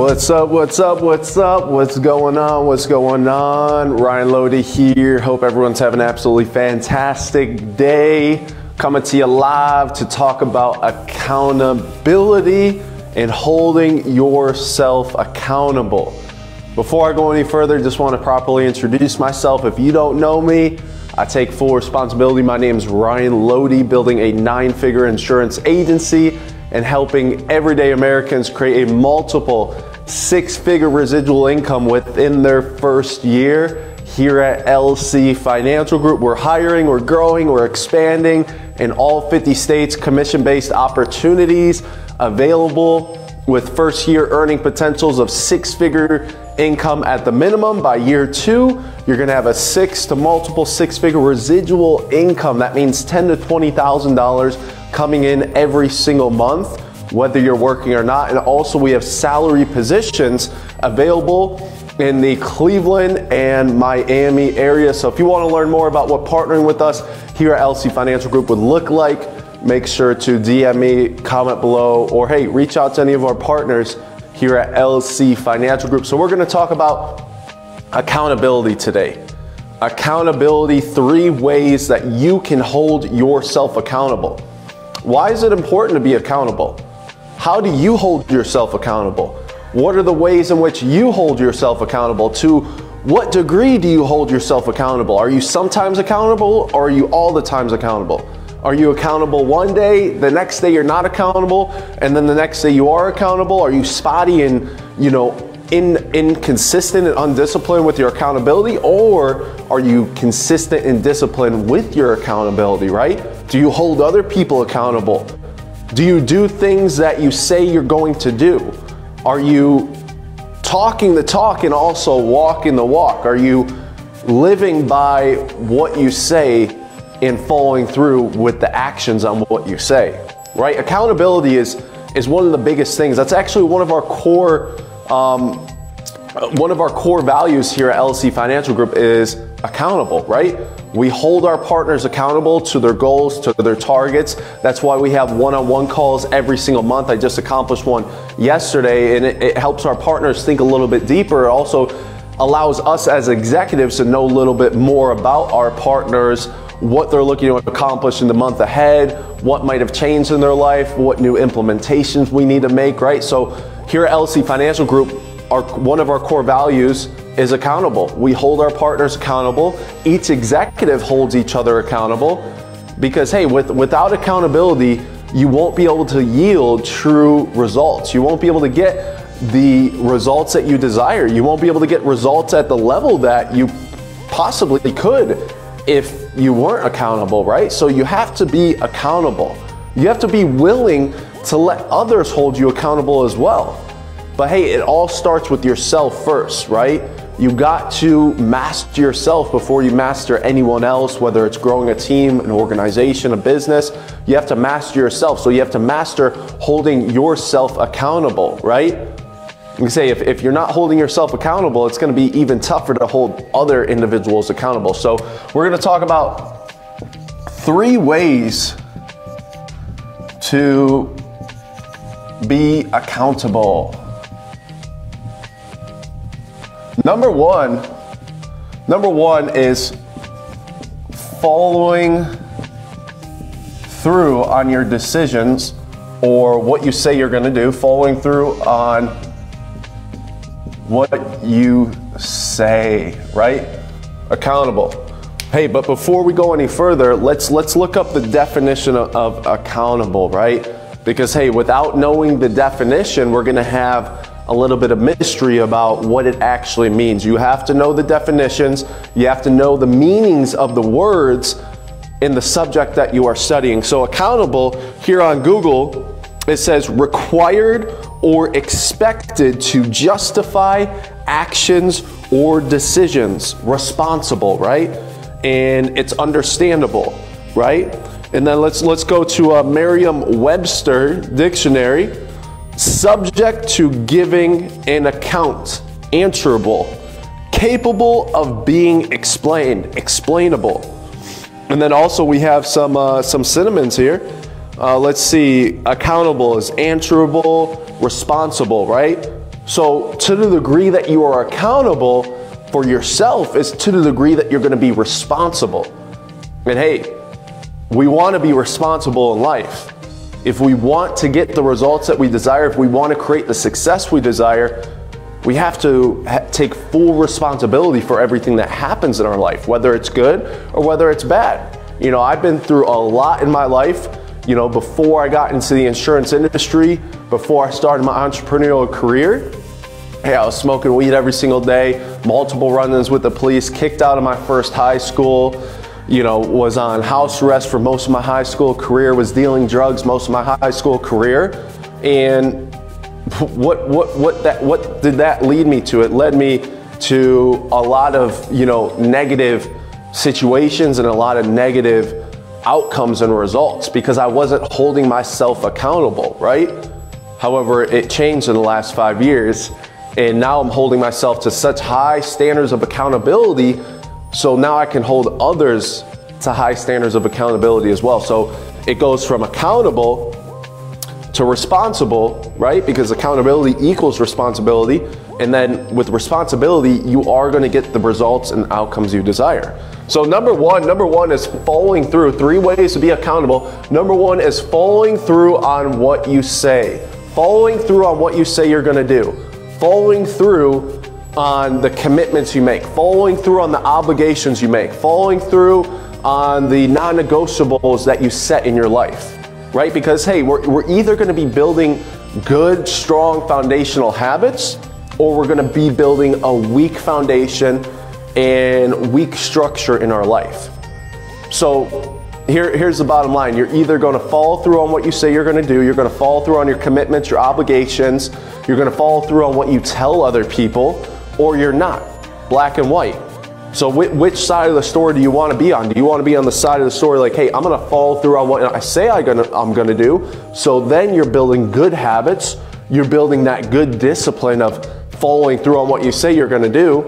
What's up, what's up, what's up? What's going on, what's going on? Ryan Loede here. Hope everyone's having an absolutely fantastic day. Coming to you live to talk about accountability and holding yourself accountable. Before I go any further, just want to properly introduce myself. If you don't know me, I take full responsibility. My name is Ryan Loede, building a 9-figure insurance agency and helping everyday Americans create a multiple 6-figure residual income within their first year. Here at LC Financial Group, we're hiring, we're growing, we're expanding in all 50 states, commission-based opportunities available with first year earning potentials of 6-figure income at the minimum. By year 2, you're gonna have a 6 to multiple 6-figure residual income. That means $10,000 to $20,000 coming in every single month, whether you're working or not. And also we have salary positions available in the Cleveland and Miami area. So if you want to learn more about what partnering with us here at LC Financial Group would look like, make sure to DM me, comment below, or hey, reach out to any of our partners here at LC Financial Group. So we're going to talk about accountability today. Accountability, 3 ways that you can hold yourself accountable. Why is it important to be accountable? How do you hold yourself accountable? What are the ways in which you hold yourself accountable? To what degree do you hold yourself accountable? Are you sometimes accountable, or are you all the times accountable? Are you accountable one day, the next day you're not accountable, and then the next day you are accountable? Are you spotty and inconsistent and undisciplined with your accountability, or are you consistent and disciplined with your accountability, right? Do you hold other people accountable? Do you do things that you say you're going to do? Are you talking the talk and also walking the walk? Are you living by what you say and following through with the actions on what you say, right? Accountability is one of the biggest things. That's actually one of our core values here at LC Financial Group is accountable, right? We hold our partners accountable to their goals, to their targets. That's why we have one-on-one calls every single month. I just accomplished one yesterday, and it helps our partners think a little bit deeper. It also allows us as executives to know a little bit more about our partners, what they're looking to accomplish in the month ahead, what might have changed in their life, what new implementations we need to make, right? So here at LC Financial Group, one of our core values is accountable. We hold our partners accountable. Each executive holds each other accountable because, hey, without accountability, you won't be able to yield true results. You won't be able to get the results that you desire. You won't be able to get results at the level that you possibly could if you weren't accountable, right? So you have to be accountable. You have to be willing to let others hold you accountable as well. But hey, it all starts with yourself first, right? You got to master yourself before you master anyone else, whether it's growing a team, an organization, a business. You have to master yourself. So you have to master holding yourself accountable, right? You can say if you're not holding yourself accountable, it's going to be even tougher to hold other individuals accountable. So we're going to talk about 3 ways to be accountable. Number one is following through on your decisions or what you say you're going to do, following through on what you say, right? Accountable. Hey, but before we go any further, let's look up the definition of accountable, right? Because hey, without knowing the definition, we're going to have a little bit of mystery about what it actually means. You have to know the definitions. You have to know the meanings of the words in the subject that you are studying. So accountable here on Google, it says required or expected to justify actions or decisions. Responsible, right? And it's understandable, right? And then let's go to a Merriam-Webster dictionary. Subject to giving an account, answerable, capable of being explained, explainable. And then also we have some synonyms here. Let's see, accountable is answerable, responsible, right? So to the degree that you are accountable for yourself is to the degree that you're going to be responsible. And hey, we want to be responsible in life. If we want to get the results that we desire, if we want to create the success we desire, we have to take full responsibility for everything that happens in our life, whether it's good or whether it's bad. You know, I've been through a lot in my life, you know, before I got into the insurance industry, before I started my entrepreneurial career. Hey, I was smoking weed every single day, multiple run-ins with the police, kicked out of my first high school, you know, was on house arrest for most of my high school career, was dealing drugs most of my high school career. And what did that lead me to? It led me to a lot of, you know, negative situations and a lot of negative outcomes and results because I wasn't holding myself accountable, right? However, it changed in the last 5 years, and now I'm holding myself to such high standards of accountability, so now I can hold others to high standards of accountability as well. So it goes from accountable to responsible, right? Because accountability equals responsibility. And then with responsibility, you are going to get the results and outcomes you desire. So number one is following through. 3 ways to be accountable. Number 1 is following through on what you say. Following through on what you say you're going to do. Following through on the commitments you make. Following through on the obligations you make. Following through on the non-negotiables that you set in your life. Right? Because hey, we're either going to be building good, strong foundational habits, or we're going to be building a weak foundation and weak structure in our life. So here's the bottom line. You're either going to follow through on what you say you're going to do. You're going to follow through on your commitments, your obligations. You're going to follow through on what you tell other people, or you're not. Black and white. So which side of the story do you want to be on? Do you want to be on the side of the story like, hey, I'm going to follow through on what I say I'm going to do? So then you're building good habits. You're building that good discipline of following through on what you say you're going to do.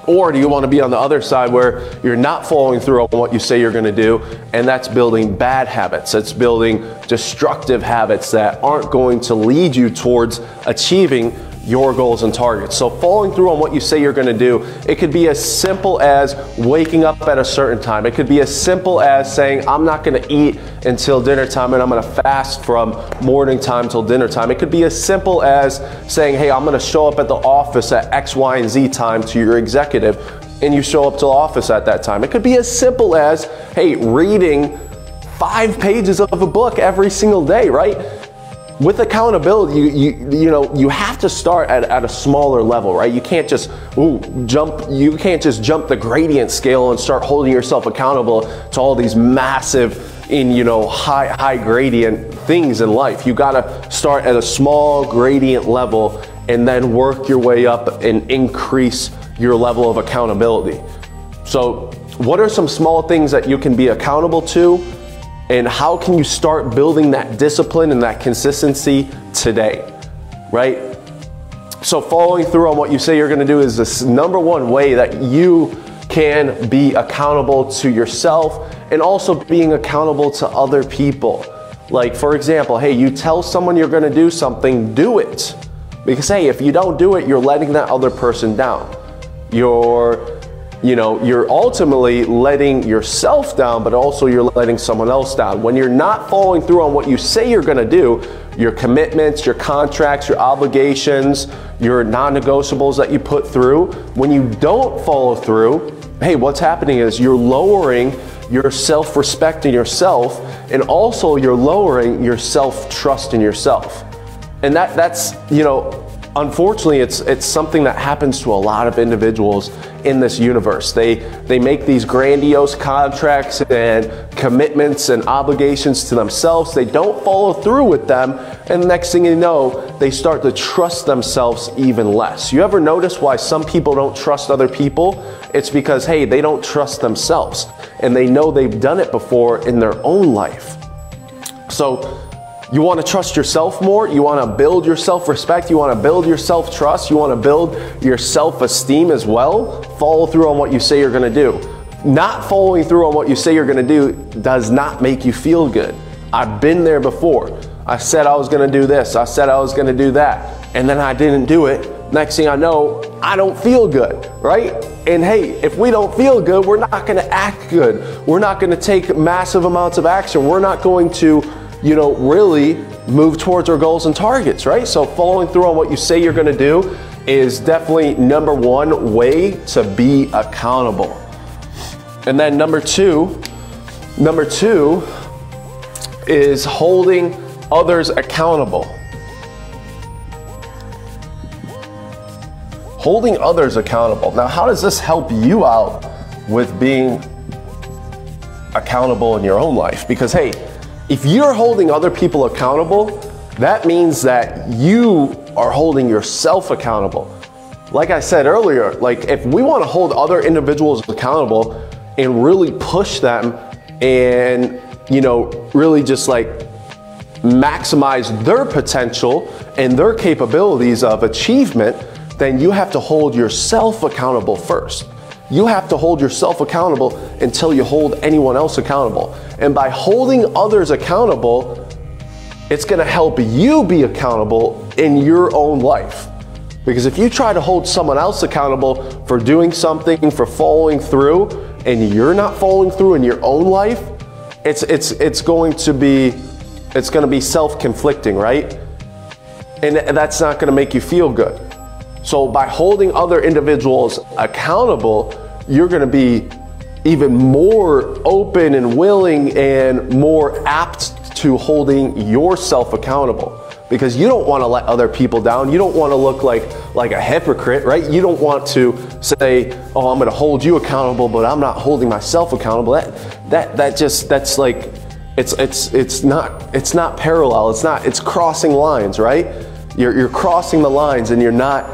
Or do you want to be on the other side where you're not following through on what you say you're going to do, and that's building bad habits. It's building destructive habits that aren't going to lead you towards achieving your goals and targets. So following through on what you say you're going to do, it could be as simple as waking up at a certain time. It could be as simple as saying, I'm not going to eat until dinner time and I'm going to fast from morning time till dinner time. It could be as simple as saying, hey, I'm going to show up at the office at X, Y, and Z time to your executive, and you show up to the office at that time. It could be as simple as, hey, reading 5 pages of a book every single day, right? With accountability, you have to start at a smaller level, right? You can't just jump the gradient scale and start holding yourself accountable to all these massive high gradient things in life. You gotta start at a small gradient level and then work your way up and increase your level of accountability. So what are some small things that you can be accountable to? And how can you start building that discipline and that consistency today, right? So following through on what you say you're going to do is this number 1 way that you can be accountable to yourself and also being accountable to other people. Like, for example, hey, you tell someone you're going to do something, do it. Because hey, if you don't do it, you're letting that other person down. You're ultimately letting yourself down, but also you're letting someone else down. When you're not following through on what you say you're going to do, your commitments, your contracts, your obligations, your non-negotiables that you put through, when you don't follow through, hey, what's happening is you're lowering your self-respect in yourself, and also you're lowering your self-trust in yourself. And that's unfortunately, it's something that happens to a lot of individuals in this universe. They make these grandiose contracts and commitments and obligations to themselves. They don't follow through with them, and the next thing you know, they start to trust themselves even less. You ever notice why some people don't trust other people? It's because, hey, they don't trust themselves, and they know they've done it before in their own life. So you want to trust yourself more. You want to build your self-respect. You want to build your self-trust. You want to build your self-esteem as well. Follow through on what you say you're going to do. Not following through on what you say you're going to do does not make you feel good. I've been there before. I said I was going to do this. I said I was going to do that. and then I didn't do it. Next thing I know, I don't feel good, right? And hey, if we don't feel good, we're not gonna act good. We're not gonna take massive amounts of action. We're not going to, really move towards our goals and targets, right? So following through on what you say you're gonna do is definitely number one way to be accountable. And then number two is holding others accountable. Holding others accountable. Now, how does this help you out with being accountable in your own life? Because hey, if you're holding other people accountable, that means that you are holding yourself accountable. Like I said earlier, like if we want to hold other individuals accountable and really push them and, really just like maximize their potential and their capabilities of achievement, then you have to hold yourself accountable first. You have to hold yourself accountable until you hold anyone else accountable. And by holding others accountable, it's gonna help you be accountable in your own life. Because if you try to hold someone else accountable for doing something, for following through, and you're not following through in your own life, it's going to be self-conflicting, right? And that's not gonna make you feel good. So by holding other individuals accountable, you're gonna be even more open and willing and more apt to holding yourself accountable. Because you don't wanna let other people down. You don't wanna look like a hypocrite, right? You don't want to say, oh, I'm gonna hold you accountable, but I'm not holding myself accountable. That's like, it's not parallel. It's crossing lines, right? You're crossing the lines and you're not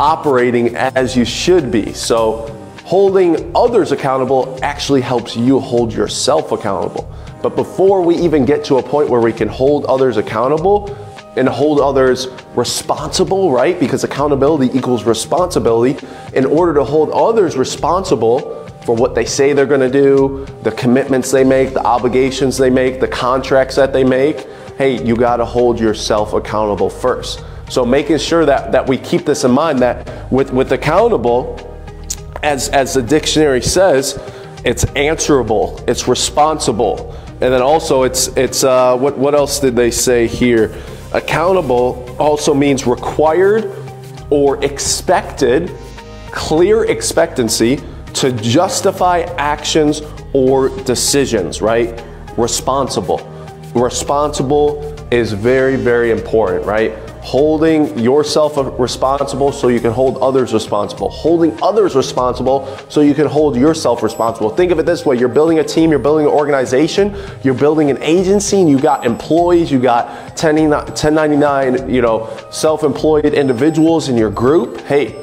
operating as you should be. So holding others accountable actually helps you hold yourself accountable. But before we even get to a point where we can hold others accountable and hold others responsible, right? Because accountability equals responsibility. In order to hold others responsible for what they say they're gonna do, the commitments they make, the obligations they make, the contracts that they make, hey, you gotta hold yourself accountable first. So making sure that we keep this in mind, that with accountable, as the dictionary says, it's answerable, it's responsible. And then also what else did they say here? Accountable also means required or expected, clear expectancy to justify actions or decisions, right? Responsible. Responsible is very, very important, right? Holding yourself responsible so you can hold others responsible. Holding others responsible so you can hold yourself responsible. Think of it this way: you're building a team, you're building an organization, you're building an agency, and you got employees, you got 1099, self-employed individuals in your group. Hey,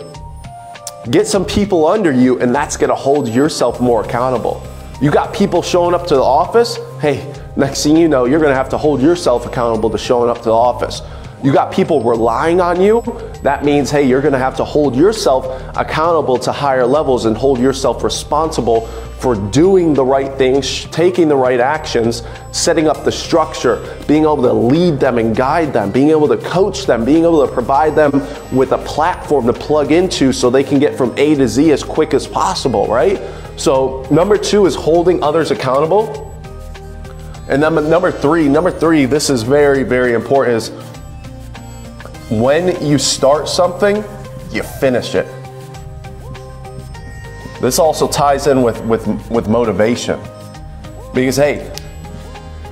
get some people under you, and that's gonna hold yourself more accountable. You got people showing up to the office. Hey, next thing you know, you're gonna have to hold yourself accountable to showing up to the office. You got people relying on you. That means, hey, you're gonna have to hold yourself accountable to higher levels and hold yourself responsible for doing the right things, taking the right actions, setting up the structure, being able to lead them and guide them, being able to coach them, being able to provide them with a platform to plug into so they can get from A to Z as quick as possible, right? So number two is holding others accountable. And number three, this is very, very important, is when you start something, you finish it. This also ties in with motivation. Because hey,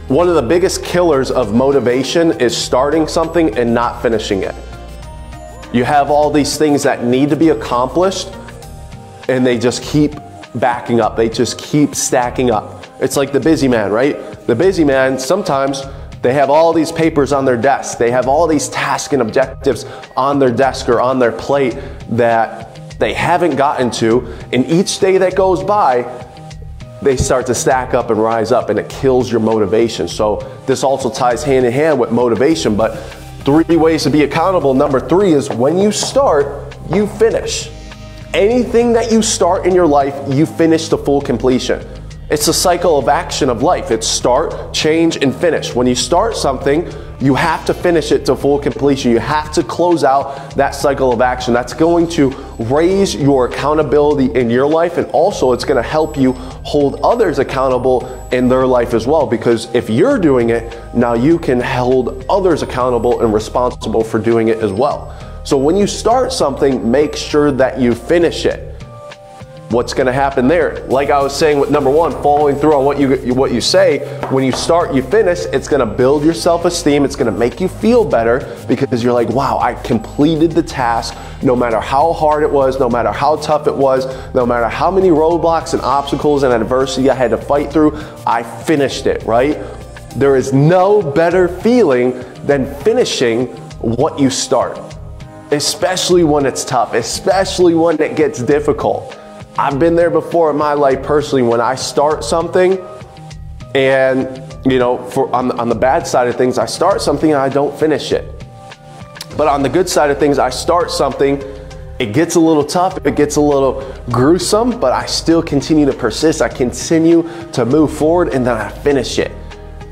one of the biggest killers of motivation is starting something and not finishing it. You have all these things that need to be accomplished and they just keep backing up. They just keep stacking up. It's like the busy man, right? The busy man, sometimes they have all these papers on their desk. They have all these tasks and objectives on their desk or on their plate that they haven't gotten to. And each day that goes by, they start to stack up and rise up, and it kills your motivation. So this also ties hand in hand with motivation. But 3 ways to be accountable. Number 3 is when you start, you finish. Anything that you start in your life, you finish to full completion. It's a cycle of action of life. It's start, change, and finish. When you start something, you have to finish it to full completion. You have to close out that cycle of action. That's going to raise your accountability in your life, and also it's going to help you hold others accountable in their life as well, because if you're doing it, now you can hold others accountable and responsible for doing it as well. So when you start something, make sure that you finish it. What's going to happen there? Like I was saying with number one, following through on what you say. When you start, you finish. It's going to build your self-esteem. It's going to make you feel better because you're like, wow, I completed the task. No matter how hard it was, no matter how tough it was, no matter how many roadblocks and obstacles and adversity I had to fight through, I finished it, right? There is no better feeling than finishing what you start, especially when it's tough, especially when it gets difficult. I've been there before in my life personally, when I start something and, you know, on the bad side of things, I start something and I don't finish it. But on the good side of things, I start something, it gets a little tough, it gets a little gruesome, but I still continue to persist. I continue to move forward, and then I finish it.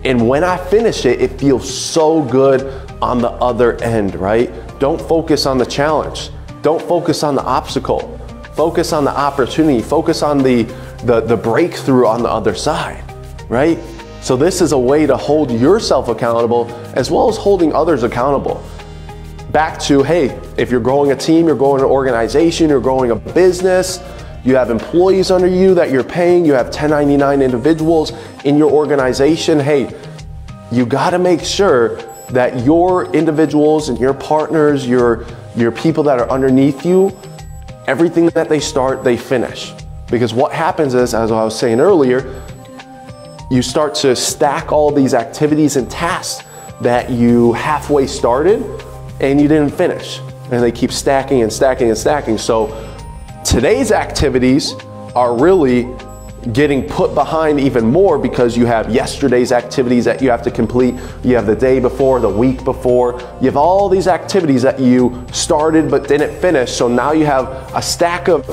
And when I finish it, it feels so good on the other end, right? Don't focus on the challenge. Don't focus on the obstacle. Focus on the opportunity. Focus on the breakthrough on the other side, right? So this is a way to hold yourself accountable as well as holding others accountable. Back to, hey, if you're growing a team, you're growing an organization, you're growing a business, you have employees under you that you're paying, you have 1099 individuals in your organization, hey, you gotta make sure that your individuals and your partners, your people that are underneath you, everything that they start, they finish. Because what happens is, as I was saying earlier, you start to stack all these activities and tasks that you halfway started and you didn't finish. And they keep stacking and stacking and stacking. So today's activities are really getting put behind even more because you have yesterday's activities that you have to complete. You have the day before, the week before. You have all these activities that you started but didn't finish. So now you have a stack of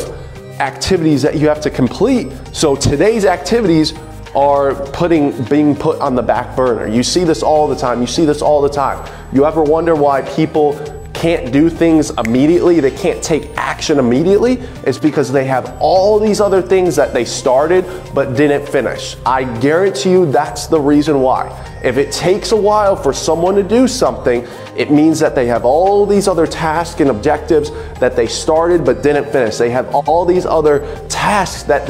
activities that you have to complete. So today's activities are being put on the back burner. You see this all the time. You see this all the time. You ever wonder why people can't do things immediately, they can't take action immediately? It's because they have all these other things that they started but didn't finish. I guarantee you that's the reason why. If it takes a while for someone to do something, it means that they have all these other tasks and objectives that they started but didn't finish. They have all these other tasks that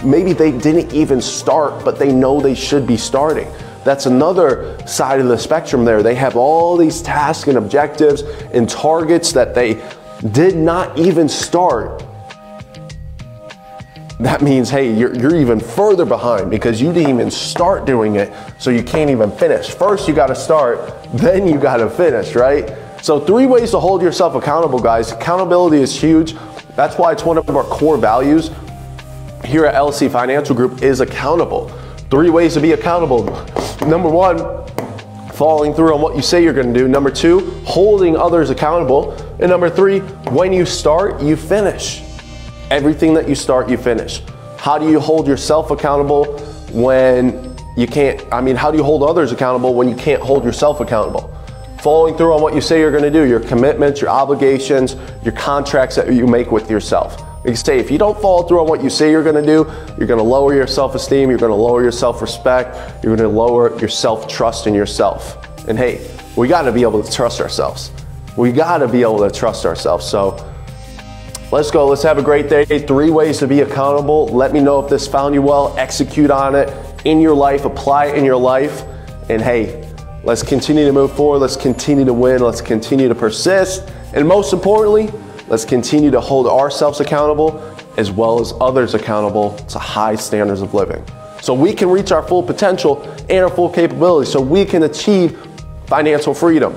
maybe they didn't even start, but they know they should be starting. That's another side of the spectrum there. They have all these tasks and objectives and targets that they did not even start. That means, hey, you're even further behind because you didn't even start doing it, so you can't even finish. First, you gotta start, then you gotta finish, right? So 3 ways to hold yourself accountable, guys. Accountability is huge. That's why it's one of our core values here at LC Financial Group is accountable. 3 ways to be accountable. Number 1, following through on what you say you're gonna do. Number 2, holding others accountable. And number 3, when you start, you finish. Everything that you start, you finish. How do you hold yourself accountable when you can't, how do you hold others accountable when you can't hold yourself accountable? Following through on what you say you're gonna do, your commitments, your obligations, your contracts that you make with yourself. Like you say, if you don't follow through on what you say you're gonna do, you're gonna lower your self-esteem, you're gonna lower your self-respect, you're gonna lower your self-trust in yourself. And hey, we gotta be able to trust ourselves. We gotta be able to trust ourselves. So let's go, let's have a great day. 3 ways to be accountable. Let me know if this found you well, execute on it in your life, apply it in your life. And hey, let's continue to move forward, let's continue to win, let's continue to persist. And most importantly, let's continue to hold ourselves accountable as well as others accountable to high standards of living. So we can reach our full potential and our full capability, so we can achieve financial freedom,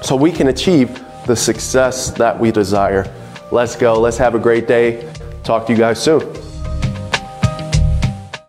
so we can achieve the success that we desire. Let's go, let's have a great day. Talk to you guys soon.